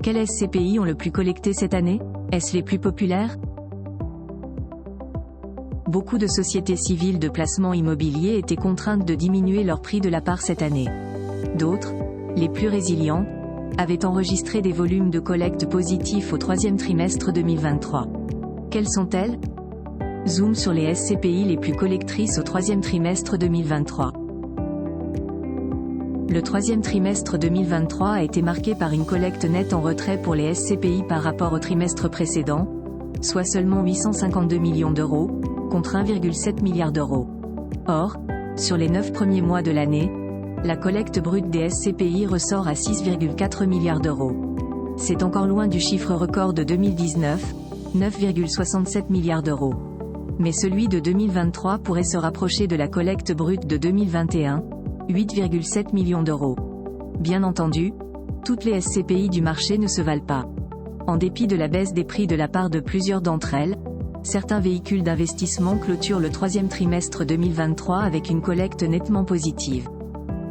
Quels SCPI ont le plus collecté cette année? Est-ce les plus populaires? Beaucoup de sociétés civiles de placement immobilier étaient contraintes de diminuer leur prix de la part cette année. D'autres, les plus résilients, avaient enregistré des volumes de collecte positifs au troisième trimestre 2023. Quelles sont-elles? Zoom sur les SCPI les plus collectrices au troisième trimestre 2023. Le troisième trimestre 2023 a été marqué par une collecte nette en retrait pour les SCPI par rapport au trimestre précédent, soit seulement 852 millions d'euros, contre 1,7 milliard d'euros. Or, sur les 9 premiers mois de l'année, la collecte brute des SCPI ressort à 6,4 milliards d'euros. C'est encore loin du chiffre record de 2019, 9,67 milliards d'euros. Mais celui de 2023 pourrait se rapprocher de la collecte brute de 2021, 8,7 millions d'euros. Bien entendu, toutes les SCPI du marché ne se valent pas. En dépit de la baisse des prix de la part de plusieurs d'entre elles, certains véhicules d'investissement clôturent le troisième trimestre 2023 avec une collecte nettement positive.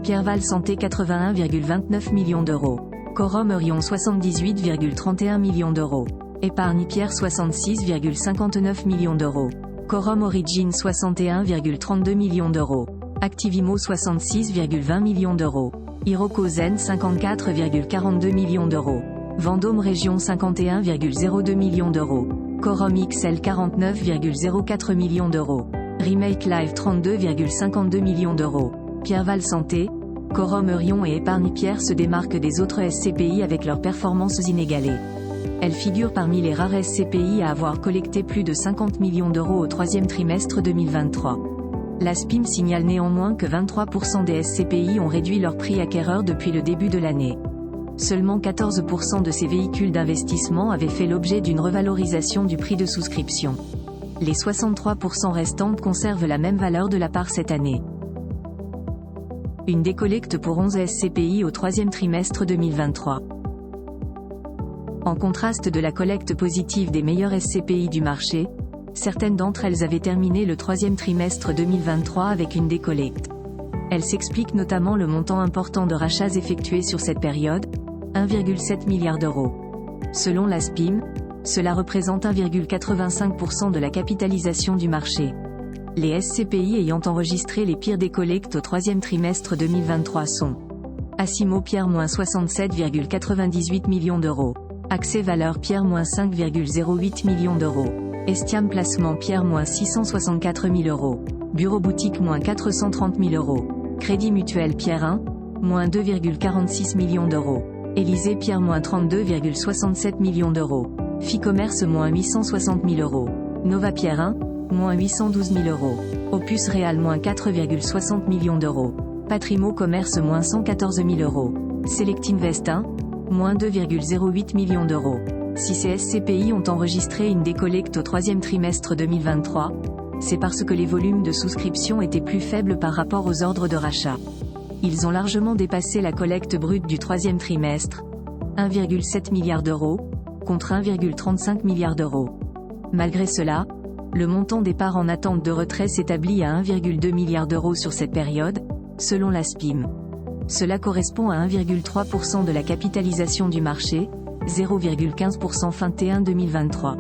Pierreval Santé 81,29 millions d'euros. Quorum Eurion 78,31 millions d'euros. Épargne Pierre 66,59 millions d'euros. Quorum Origin 61,32 millions d'euros. Activimo 66,20 millions d'euros. Iroko Zen 54,42 millions d'euros. Vendôme Région 51,02 millions d'euros. Quorum XL 49,04 millions d'euros. Remake Live 32,52 millions d'euros. Pierreval Santé, Quorum Eurion et Épargne Pierre se démarquent des autres SCPI avec leurs performances inégalées. Elles figurent parmi les rares SCPI à avoir collecté plus de 50 millions d'euros au troisième trimestre 2023. La SPIM signale néanmoins que 23% des SCPI ont réduit leur prix acquéreur depuis le début de l'année. Seulement 14% de ces véhicules d'investissement avaient fait l'objet d'une revalorisation du prix de souscription. Les 63% restantes conservent la même valeur de la part cette année. Une décollecte pour 11 SCPI au troisième trimestre 2023. En contraste de la collecte positive des meilleures SCPI du marché, certaines d'entre elles avaient terminé le troisième trimestre 2023 avec une décollecte. Elle s'explique notamment le montant important de rachats effectués sur cette période, 1,7 milliard d'euros. Selon la SPIM, cela représente 1,85% de la capitalisation du marché. Les SCPI ayant enregistré les pires décollectes au troisième trimestre 2023 sont Assimo Pierre -67,98 millions d'euros. Accès Valeur Pierre -5,08 millions d'euros. Estiam Placement Pierre -664 000 euros. Bureau Boutique -430 000 euros. Crédit Mutuel Pierre 1, -2,46 millions d'euros. Élysée Pierre -32,67 millions d'euros. Ficommerce -860 000 euros. Nova Pierre 1, -812 000 euros. Opus Réal -4,60 millions d'euros. Patrimo Commerce -114 000 euros. Selectinvest 1, -2,08 millions d'euros. Si ces SCPI ont enregistré une décollecte au troisième trimestre 2023, c'est parce que les volumes de souscription étaient plus faibles par rapport aux ordres de rachat. Ils ont largement dépassé la collecte brute du troisième trimestre, 1,7 milliard d'euros, contre 1,35 milliard d'euros. Malgré cela, le montant des parts en attente de retrait s'établit à 1,2 milliard d'euros sur cette période, selon la SPIM. Cela correspond à 1,3% de la capitalisation du marché, 0,15% fin T1 2023.